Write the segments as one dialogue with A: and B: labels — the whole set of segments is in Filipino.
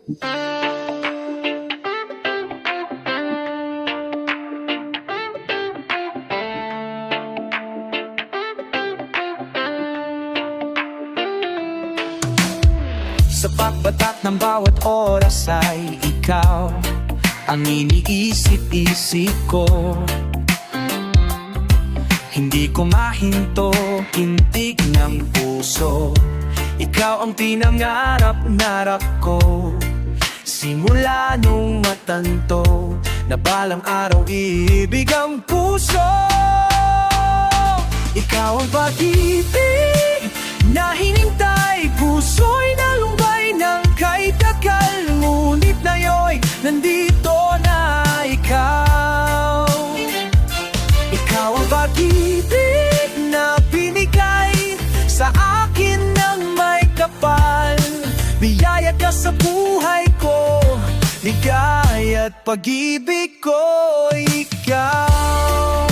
A: Sa pagbatak ng bawat oras ay ikaw ang iniisip-isip ko. Hindi ko mahinto, tintig ng puso. Ikaw ang pinangarap-narap ko. Simula nung matanto na balang araw iibig ang puso. Ikaw ang pag-ibig na hinintay, puso'y nalumbay ng kay tagal. Ngunit ngayon, nandito na ikaw. Ikaw ang pag-ibig na binigay sa akin ng may kapal. Biyaya ka sa buhay ko, ligaya at pag-ibig ko, ikaw.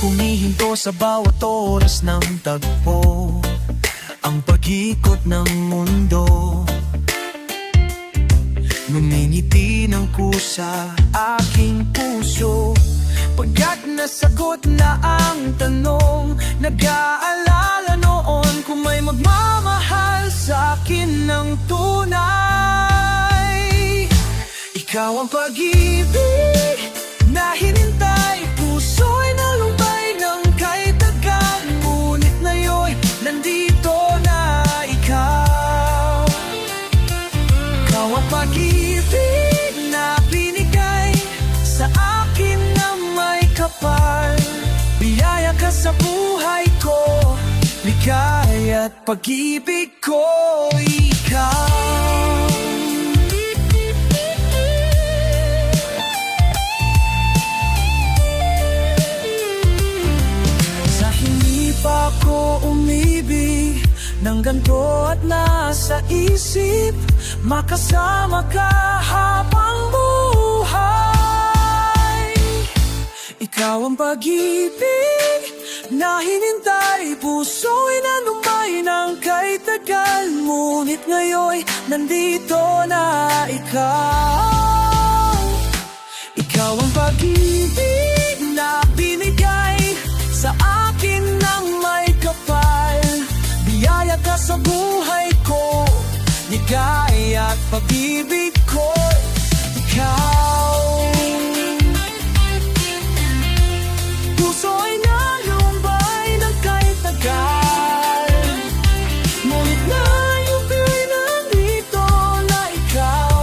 A: Humihinto sa bawat oras ng tagpo, ang pag-ikot ng mundo. Ngumingiti ng kusa aking puso, pagkat nasagot na ang tanong. Nag-aalala noon kung may magmamahal sa akin ng tunay. Ikaw ang pag-ibig na hinintay, puso'y nalumbay ng kay tagal. Ngunit ngayon, nandito na ikaw. Ikaw ang pag-ibig na binigay sa akin ng may kapal. Biyaya ka sa buhay ko, ligaya at pag-ibig ko, ikaw. Pa ko umibig ng ganito at nasa isip, makasama ka habang buhay. Ikaw ang pag-ibig na hinintay, puso'y nalumbay ng kay tagal. Ngunit ngayon, nandito na ikaw. Ikaw ang pag-ibig na binigay sa akin ng may kapal. Biyaya ka sa buhay ko, ligaya at pag-ibig ko, ikaw. Puso'y nalumbay ng kay tagal. Ngunit ngayon ko'y nandito na ikaw.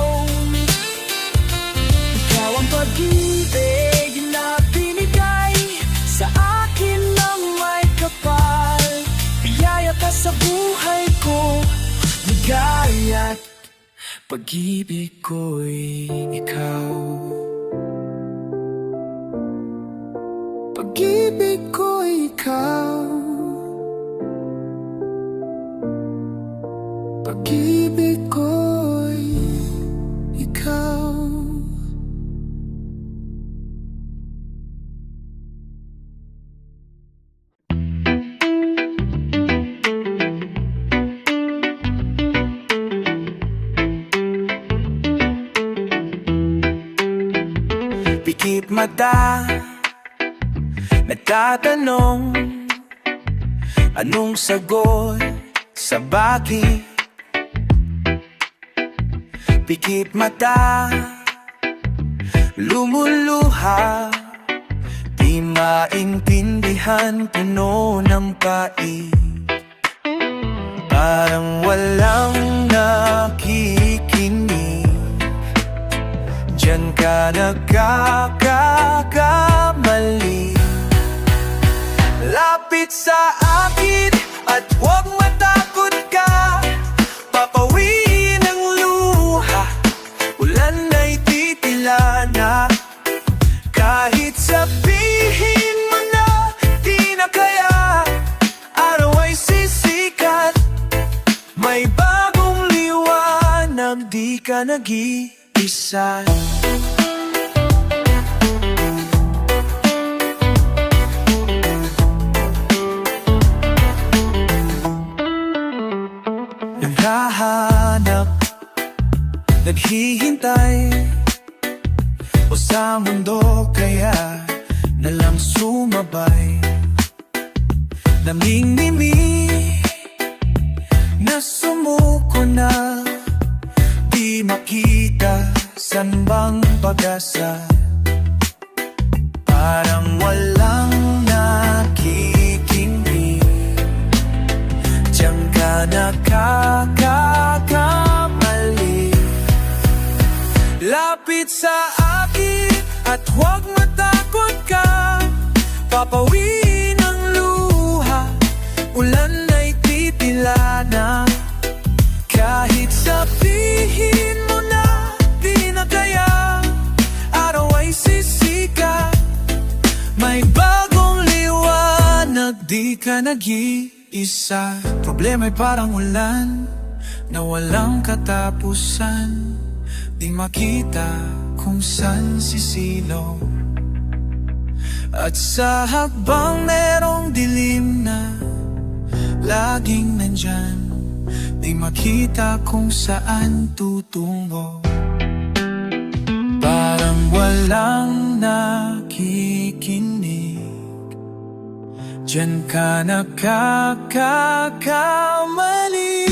A: Ikaw ang pag-ibig na binigay sa akin ng may kapal. Biyaya ka sa buhay ko, ligaya at pag-ibig ko'y ikaw. Pag-ibig ko'y ikaw. Pag-ibig ko'y ikaw. Pikit mata, nagtatanong, anong sagot sa bakit? Pikit mata, lumuluha, di maintindihan, puno ng pait. Parang walang nakikinig, diyan ka nagkakamali. Lapit sa akin at huwag matakot ka, papawiin ang luha, ulan ay titila na. Kahit sabihin mo na di na kaya, araw ay sisikat, may bagong liwanag, di ka nag-iisa. naghahanap, naghihintay, o sa mundo kaya nalang sumabay. Namimimi na sumuko na, di makita san bang pag-asa. Parang walang nakikinig, diyan ka nakakakamali. Lapit sa akin at huwag matakot ka, papawiin ang luha, ulan ay titila na. Kahit sabihin mo na di na kaya, araw ay sisikat, may bagong liwanag, di ka nag-iisa. Problema'y parang ulan na walang katapusan, di makita kung saan sisilo. At sa habang merong dilim na laging nandyan, di makita kung saan tutungo. Parang walang nakikinig, diyan ka nakakakamali.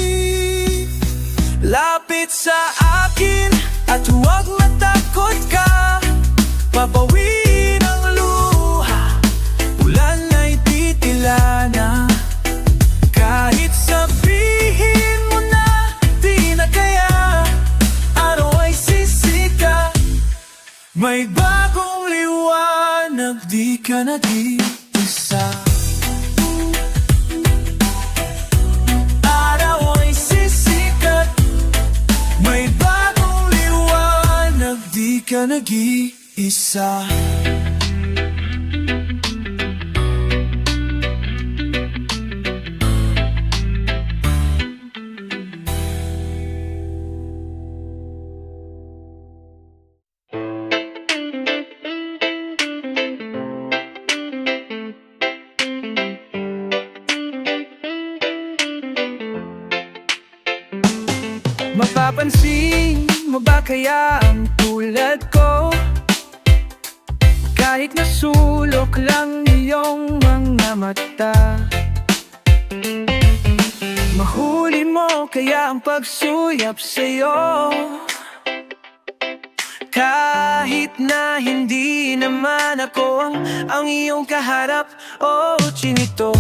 A: Lapit sa akin at huwag matakot ka, papawiin ang luha, ulan ay titila na. Kahit sabihin mo na di na kaya, araw ay sisikat, may bagong liwanag, di ka nag-iisa. Araw ay sisikat, may bagong liwanag, di ka nag-iisa. Mapapansin mo ba kaya ang tulad ko, kahit nasulok lang iyong mga mata? Mahuli mo kaya ang pagsuyap sa'yo, kahit na hindi naman ako ang iyong kaharap. Oh, chinito,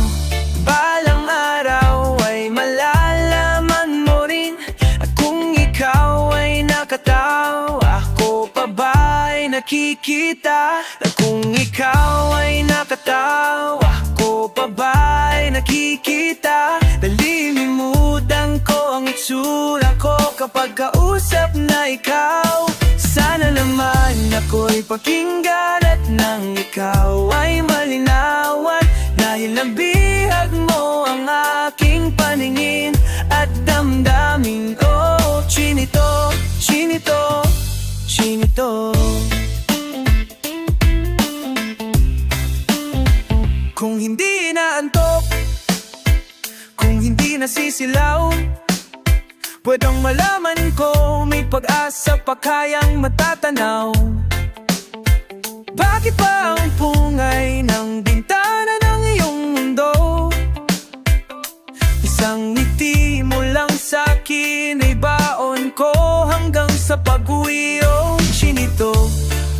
A: balang araw ay malalaman mo rin, at kung ikaw ay nakatawa, ako pa ba ay nakikita? At kung ikaw ay nakatawa, ako pa ba ay nakikita? Nalilimutan ko ang itsura ko kapag kausap na ikaw. Sana naman ako'y pakinggan at nang ikaw ay malinawan, dahil nabihag mo ang aking paningin at damdamin ko. Chinito, chinito, chinito. Kung hindi naantok, kung hindi nasisilaw, pwedeng malaman ko may pag-asa pa kayang matatanaw. Bakit pa ang pungay ng bintana ng iyong mundo? Isang ngiti mo lang sa'kin ay baon ko hanggang sa pag-uwi. Oh, chinito,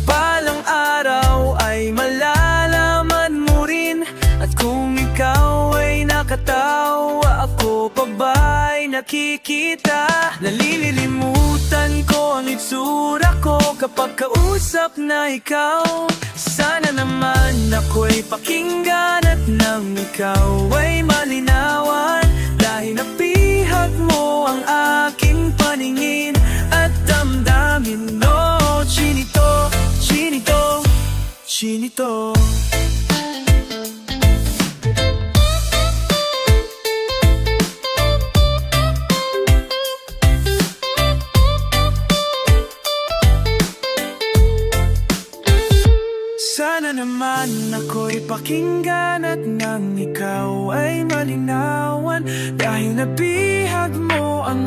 A: balang araw ay malalaman mo rin, at kung ikaw ay nakatawa, ako pa ba ay nakikita? Nalilimutan ko ang itsura ko kapag kausap na ikaw. Sana naman ako'y pakinggan at nang ikaw ay malinawan, dahil napihag mo ang aking paningin at damdamin. No, chinito, chinito, chinito. Sana naman ako'y pakinggan at nang ikaw ay malinawan, dahil nabihag mo ang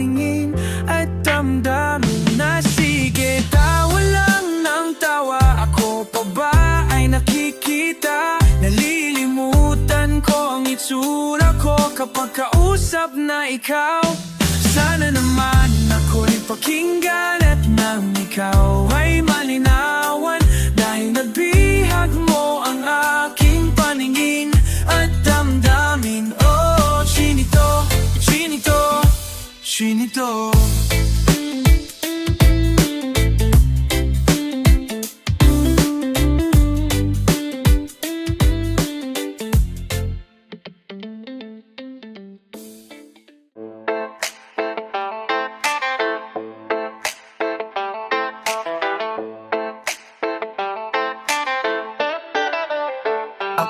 A: paningin at damdamin na sige, tawa lang ng tawa. Ako pa ba ay nakikita? Nalilimutan ko ang itsura ko kapag kausap na ikaw. Sana naman ako'y pakinggan at nang ikaw ay malinawan, dahil nabihag mo ang aking paningin at damdamin. Oh, Chinito, Chinito, Chinito.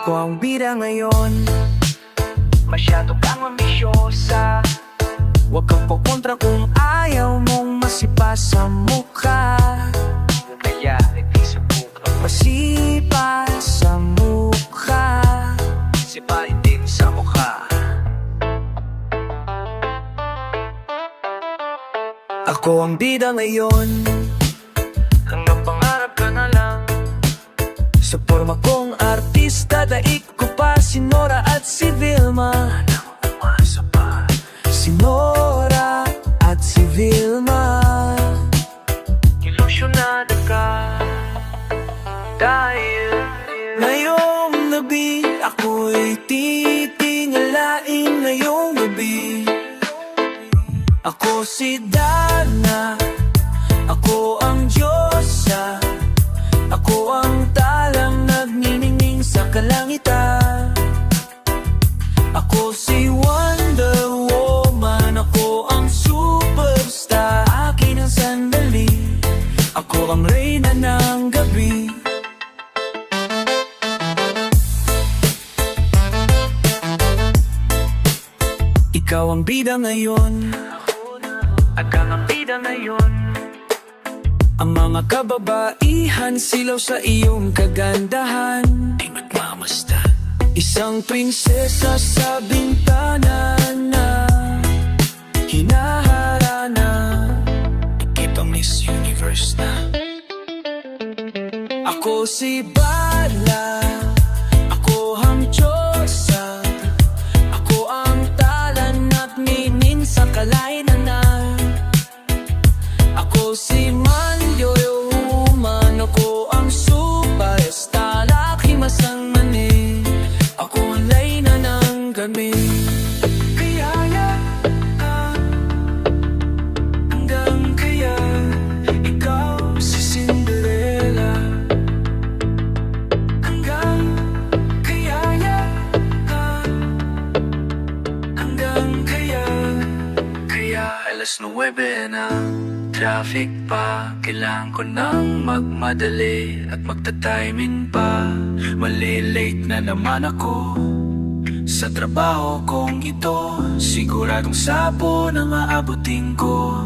A: Ako ang bida ngayon, masyado kang ambisyosa. Huwag kang pukontra kung ayaw mong masipa sa mukha. Kaya hindi subukan masipa sa mukha, sipain din sa mukha. Ako ang bida ngayon, hanggang pangarap ka na lang. Sa forma kong artista, daig ko pa si Nora at si Vilma. Si Nora at si Vilma. Ilusyonada ka dahil ngayong gabi ako'y titingalain. Ngayong gabi ako si Dana, ako ang Diyosa, ako ang talang nagniningning sa kalangitan. Ako si Wonder Woman, ako ang superstar. Akin ang sandali, ako ang reyna ng gabi. Ikaw ang bida ngayon, ako ang bida ngayon. Ang mga kababaihan silaw sa iyong kagandahan, ay magmamasdan. Isang prinsesa sa bintana na hinaharana, ikipang Miss Universe na. Ako si Bala, ako ang Diyosa, ako ang talan at minin sa kalainan. Ako si Manyoyoman, ako ang superstar, lakimasang mani. Ako ang reyna ng gabi. Kaya hanggang kaya ikaw si Cinderella. Hanggang kaya hanggang kaya alas 9 na. Traffic pa, kailangan ko nang magmadali at magta-timing pa. Malilate na naman ako sa trabaho kong ito. Siguradong sabon ang aabutin ko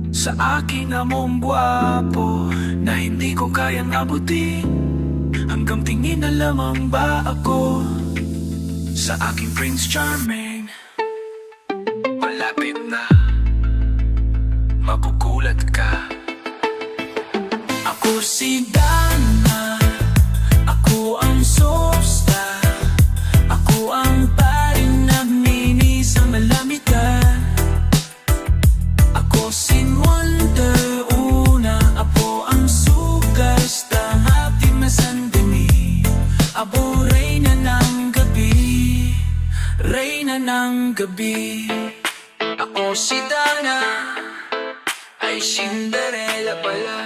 A: sa aking among guwapo na hindi ko kayang abutin. Hanggang tingin na lamang ba ako sa aking Prince Charming. Malapit na magugulat ka. Ako si Dana, ako ang superstar, ako ang paring nagmini sa malamitan. Ako si Wonder Una, ako ang superstar, happy masandini. Abo reyna ng gabi, reyna ng gabi. Ako si Dana, ay Cinderella pala.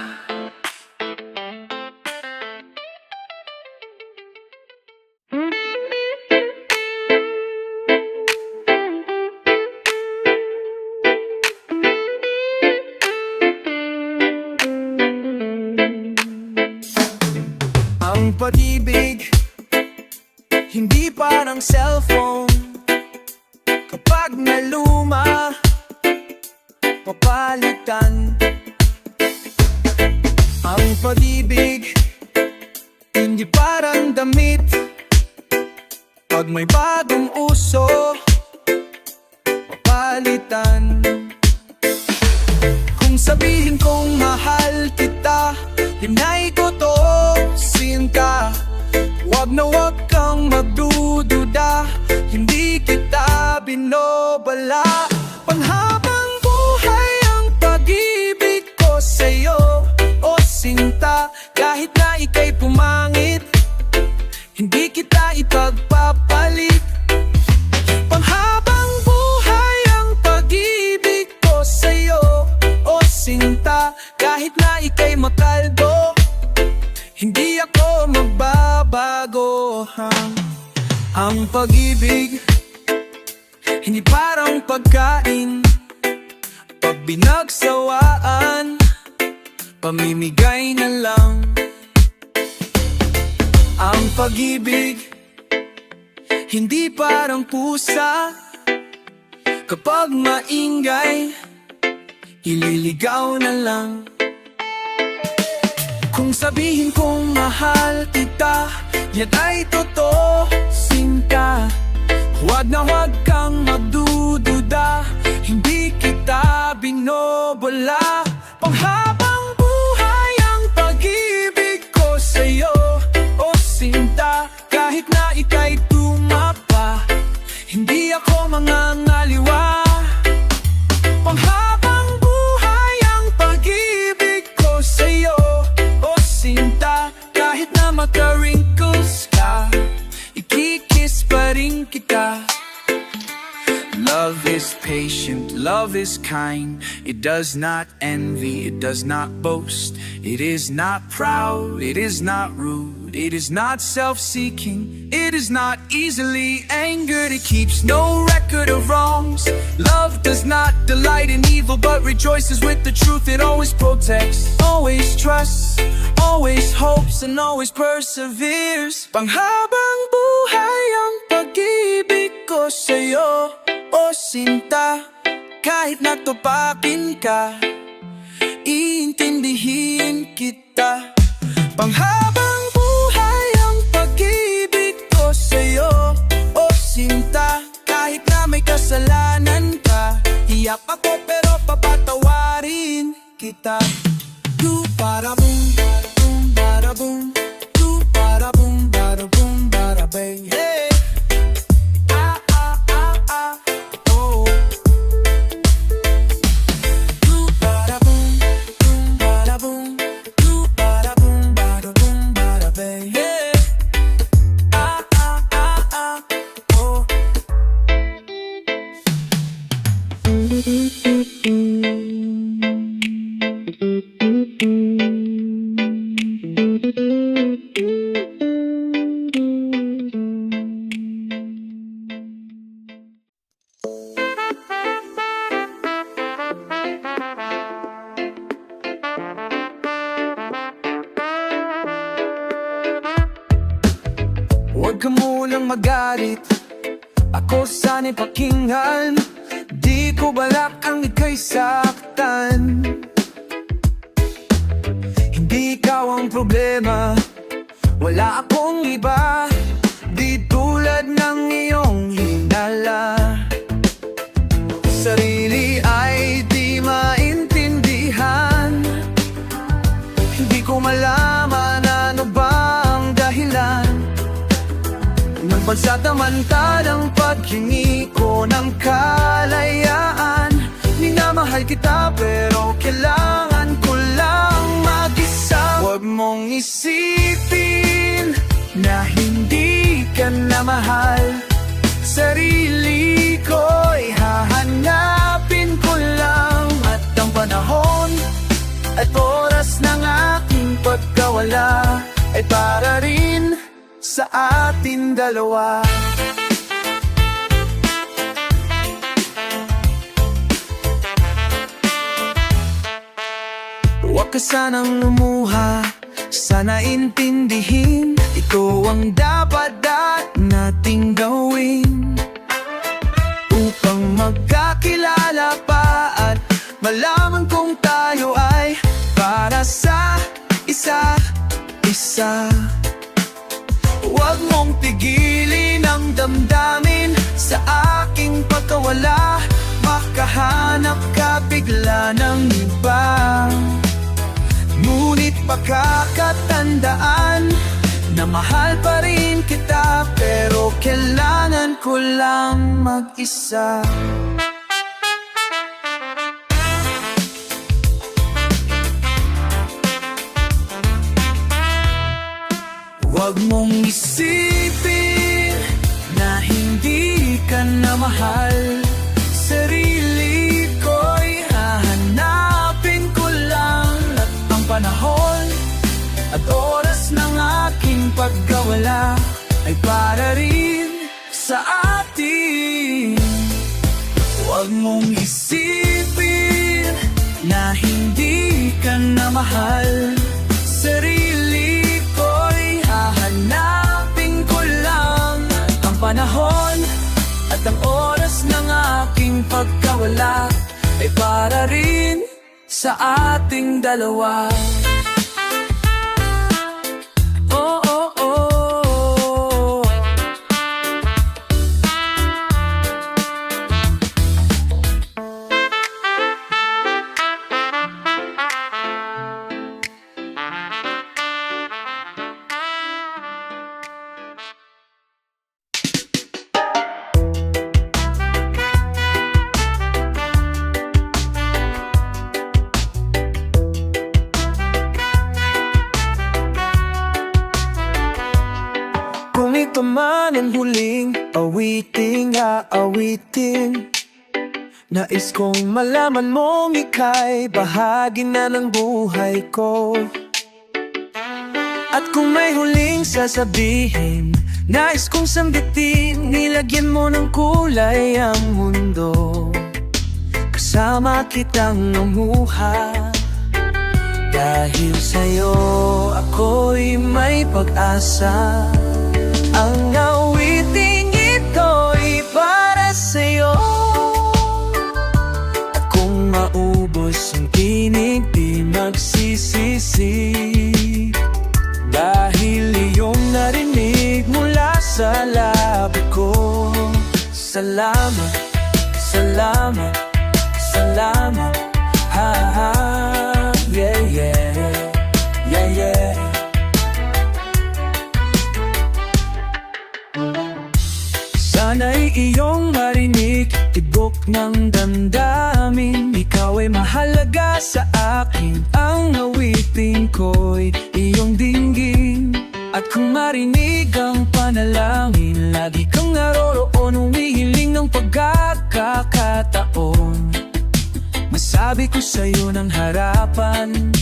A: Ang pag-ibig hindi parang cellphone. Kapag naluma, papalitan. Ang pag-ibig hindi parang damit. Pag may bagong uso, papalitan. sabihin kong mahal kita, yun ay totoo, sinta. Wag na wag kang magdududa, hindi kita binobala. Panghabang buhay ang pag-ibig ko sa'yo, o sinta. Kahit na ika'y pumangit, hindi kita ipagpapalit. Panghabang buhay ang pag-ibig ko sa'yo, o sinta. Kahit na ika'y makalbo, hindi ako magbabago. Ang pag-ibig, hindi parang pagkain, pag binagsawaan, pamimigay na lang. Ang pag-ibig, hindi parang pusa, kapag maingay, ililigaw na lang. Kung sabihin kong mahal kita, yan ay totoo, sinta. Huwag na huwag kang magdududa, hindi kita binobola. Panghabang buhay ang pag-ibig ko sa'yo, o sinta. Kahit na ika'y tumapa, hindi ako mangangaliwa. Panghabang buhay ang pag-ibig ko sa'yo, o sinta. Kahit na maka-wrinkles ka, ikikiss pa rin kita. Love is patient, love is kind. It does not envy, it does not boast. It is not proud, it is not rude. It is not self-seeking, it is not easily angered. It keeps no record of wrongs. Love does not delight in evil, but rejoices with the truth. It always protects, always trusts, always hopes, and always perseveres. Panghabang buhay ang pag-ibig ko sa'yo, o sinta. Kahit natupakin ka, iintindihin kita. Panghabang buhay ang pag-ibig ko sa'yo, o sinta. Kahit na may kasalanan ka, iyak ako pero papatawarin kita. Do para boom, boom, para boom. Do para boom, para boom, para bang. Hey. Ah, ah, ah, ah. Oh. Do para boom, boom, para boom. Do para boom, para boom, para bang. Hey. Ah, ah, ah, ah. Oh. Huwag ka munang magalit, ako sana'y pakinggan. Di ko balak ang ika'y saktan. Hindi ikaw ang problema, wala akong iba. Di tulad ng iyong hinala. Sarili ay di maintindihan, hindi ko malaman ano ba ang dahilan ng pansamantalang paghingi ko ng kalayaan. Minamahal kita pero kailangan ko lang mag-isa. Huwag mong isipin na hindi ka na mahal. Sarili ko'y hahanapin ko lang. At ang panahon at oras ng aking pagkawala ay para rin sa atin dalawa. Huwag ka sanang lumuha, sana intindihin. Ito ang dapat nating gawin upang magkakilala pa at malaman kung tayo ay para sa isa-isa. Huwag mong pigilin ang damdamin sa aking pagkawala. makahanap ka bigla ng iba. Ngunit pagkakatandaan na mahal pa rin kita, pero kailangan ko lang mag-isa. Huwag mong isipin na hindi ka na mahal. Sarili ko'y hahanapin ko lang, at ang panahon at oras ng aking pagkawala ay para rin sa atin. Huwag mong isipin na hindi ka na mahal. Sarili ko'y hahanapin ko lang, ang panahon at ang oras ng aking pagkawala ay para rin sa ating dalawa. Oh, oh, oh. Kung ito man ang huling awiting aawitin, nais kong malaman mong ika'y bahagi na ng buhay ko. At kung may huling sasabihin, nais kong sambitin, nilagyan mo ng kulay ang mundo. Kasama kitang lumuha, dahil sa'yo ako'y may pag-asa. Ang awiting ito'y para sa'yo, at kung maubos ang tinig di magsisisi, dahil iyong narinig mula sa labi ko. Salamat, salamat, salamat, ha ha, yeah yeah, yeah yeah. Sana'y iyong marinig, tibok ng damdamin, ikaw ay mahalaga sa akin. Ang awiting ko'y iyong dinggin, at kung marinig ang panalangin, lagi kang naroroon, humihiling ng pagkakataon. Masabi ko sa'yo ng harapan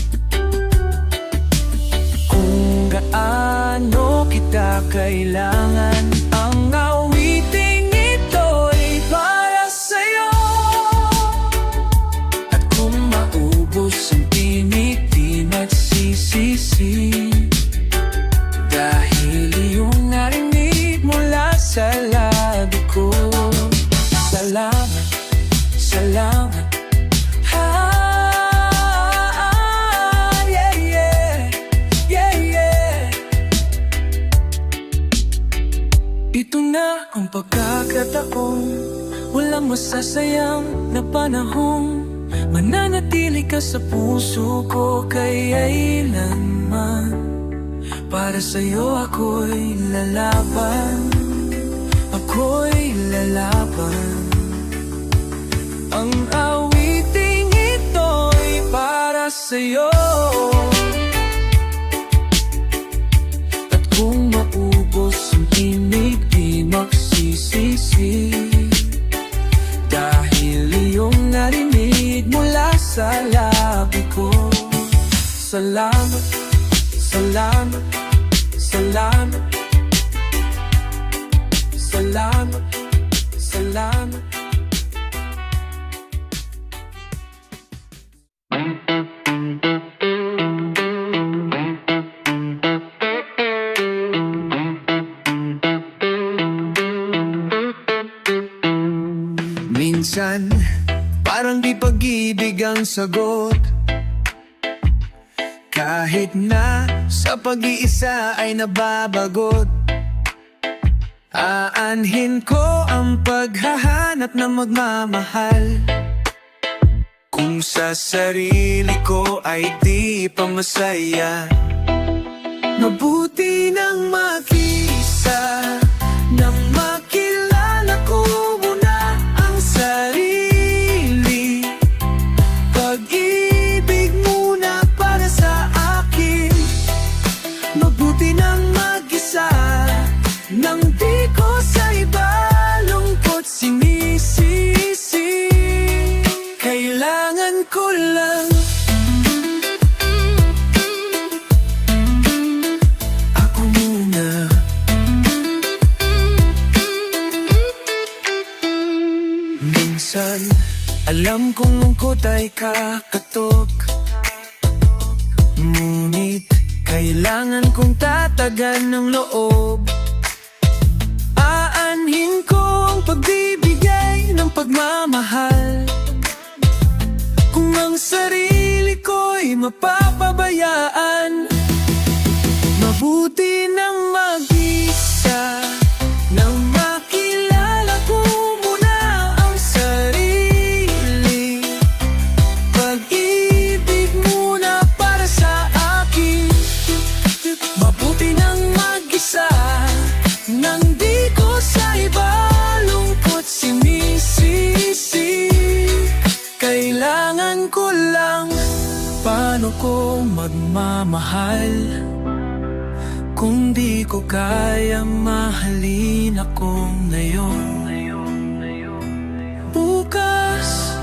A: kung gaano kita kailangan. Ang awiting ito'y para sa'yo, at kung maubos ang tinig di magsisisi, dahil iyong narinig mula sa labi ko. Salamat, salamat, yeah yeah, yeah yeah. Ito na ang pagkakataon, walang masasayang na panahon. Mananatili ka sa puso ko kailanman. Para sa'yo ako'y lalaban, ako'y lalaban. Ang awiting ito'y para sa'yo, at kung maubos ang tinig di magsisisi, dahil iyong narinig mula sa labi ko. Salamat, salamat, salamat, salamat, salamat. Minsan, parang di pag-ibig ang sagot, kahit na sa pag-iisa ay nababagot. Aanhin ko ang paghahanap ng magmamahal, Kung sa sarili ko ay di pa masaya, mabuti nang mag-isa, nang makilala ko muna ang sarili. Pag-ibig muna para sa akin, mabuti nang mag-isa, nang di ko sa iba lungkot sinisisi. Kailangan ko lang ako muna. Minsan, alam kong lungkot ay kakatok, ngunit kailangan kong tatagan ng loob. Aanhin ko ang pagbibigay ng pagmamahal, kung ang sarili ko'y mapapabayaan. Mabuti nang mag-isa, nang makilala ko muna ang sarili. Pag-ibig muna para sa akin, mabuti nang mag-isa, nang di ko sa iba lungkot sinisisi. Kailangan ko lang, paano ko magmamahal kung di ko kaya mahalin ako ngayon? Bukas,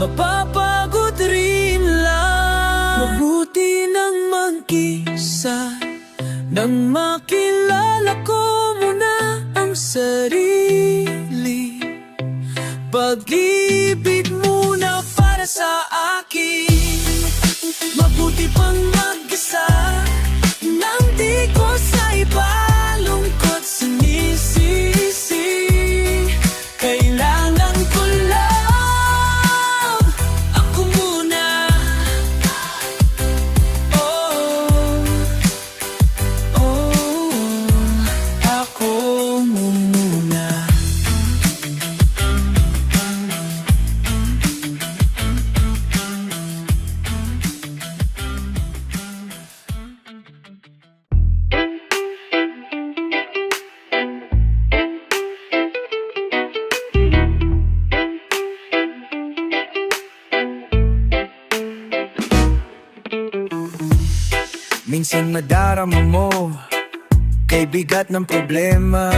A: mapapagod rin lang. Mabuti nang mag-isa, nang makilala ko muna ang sarili. Pag-ibig muna para sa akin, mabuti pang mag-isa, nang di ko sa iba lungkot sinisisi. Kailangan ko lang ako muna. Oh, ako muna. Minsan madarama mo kay bigat ng problema,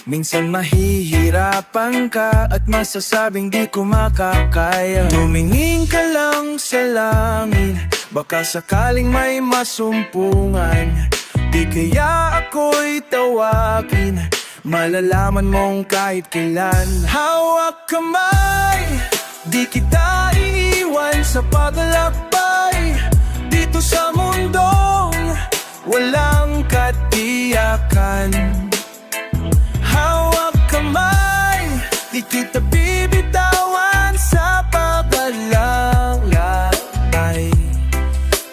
A: minsan mahihirapan ka at masasabing di ko makakaya. Tumingin ka lang sa langit, baka sakaling may masumpungan. Di kaya ako'y tawagin, malalaman mong kahit kailan. Hawak kamay, di kita iiwan sa paglalakbay dito sa mundong walang katiyakan. Hawak kamay, di kita bibitawan sa paglalakbay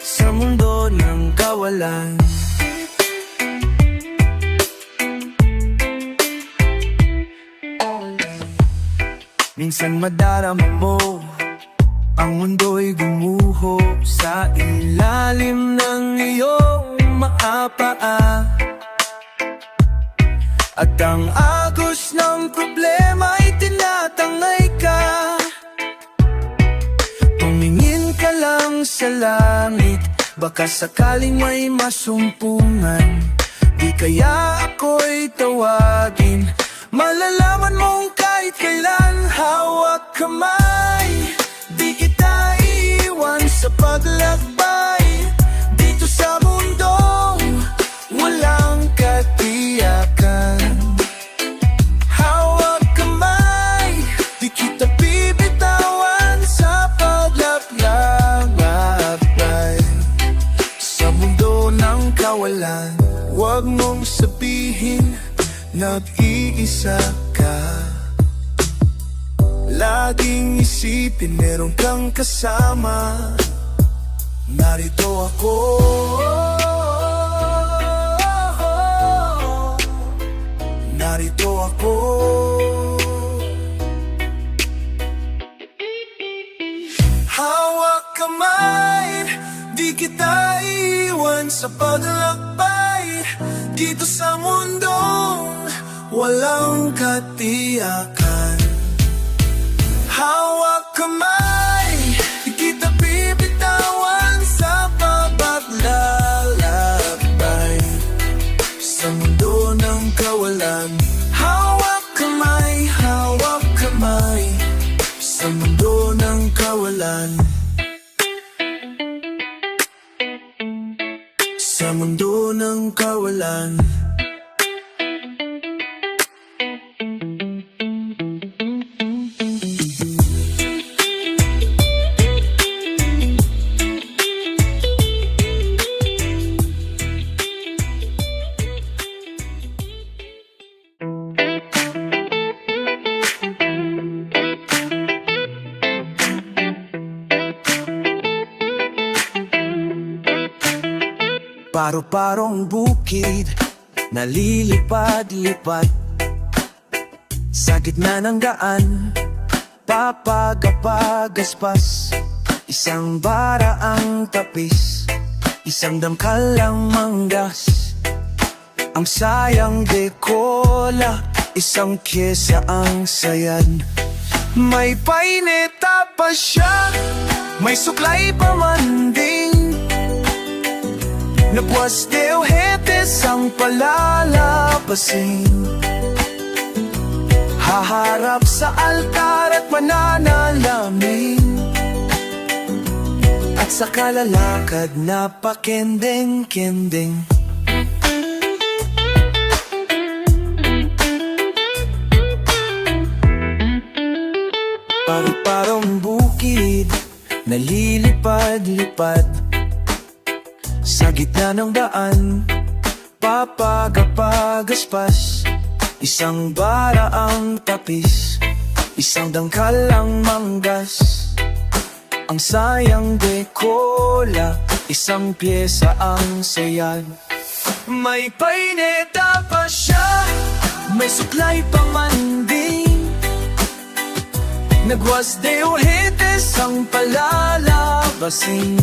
A: sa mundo ng kawalan. Minsan madarama mo ang mundo'y gumuho sa ilalim ng iyong maapaa, at ang agos ng problema ay tinatangay ka. Tumingin ka lang sa langit, baka sakaling may masumpungan. Di kaya ako'y tawagin, malalaman mong kahit kailan. Hawak kamay, di kita iiwan sa paglakbay dito sa mundong walang katiyakan. Hawak kamay, di kita bibitawan sa paglakbay sa mundo ng kawalan. Huwag mong sabihin nag-iisa ka, laging isipin meron kang kasama. Narito ako, narito ako. kita iwan sa paglalakbay dito sa mundong walang katiyakan. Hawak kamay, di kita bibitawan sa paglalakbay sa mundo ng kawalan. Hawak kamay sa mundo ng kawalan. Sa mundo ng kawalan. Paro-parong bukid, nalilipad-lipad sa gitna ng daan, papagapagaspas. Isang bara ang tapis, isang damkal ang manggas. Ang sayang de cola, isang kyesa ang sayad. May paineta pa siya, may suklay pa man ding. Nabuwas de ojetes ang palalapasin. Haharap sa altar at mananalamin, at sa kalalakad na pakendeng-kendeng. Paro-parong bukid, nalilipad-lipad sa gitna ng daan, papagapagaspas. Isang bara ang tapis, isang dangkal ang manggas. Ang sayang de cola, isang pyesa ang sayad. May paineta pa siya, may suklay pa man din. Nagwas de ojetes ang palalabasin.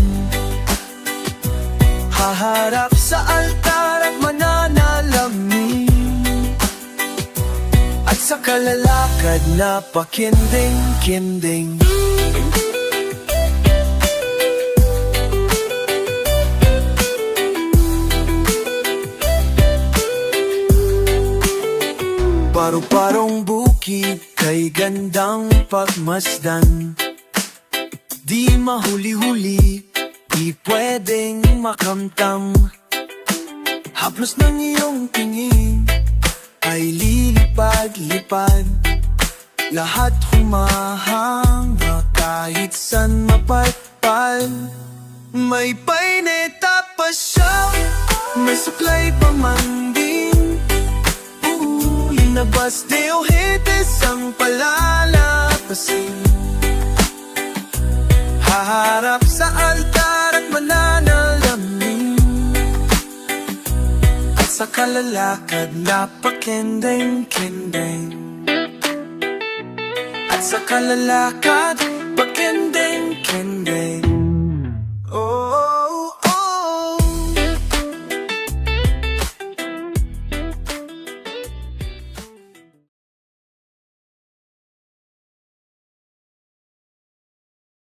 A: Haharap sa altar at mananalamin, at sa kalalakad na pakinding-kinding. Paro-parong bukid, kay gandang pagmasdan. Di mahuli-huli, di pwedeng makamtam. Haplos ng iyong tingin ay lilipad-lipad. Lahat humahanga kahit san mapadpad. May paineta pa siya, may suklay pa man din. Linabas de ojetes ang palalapasin. Haharap sa altar at mananalamin, at sa kalalakad na pakendeng-kendeng. At sa kalalakad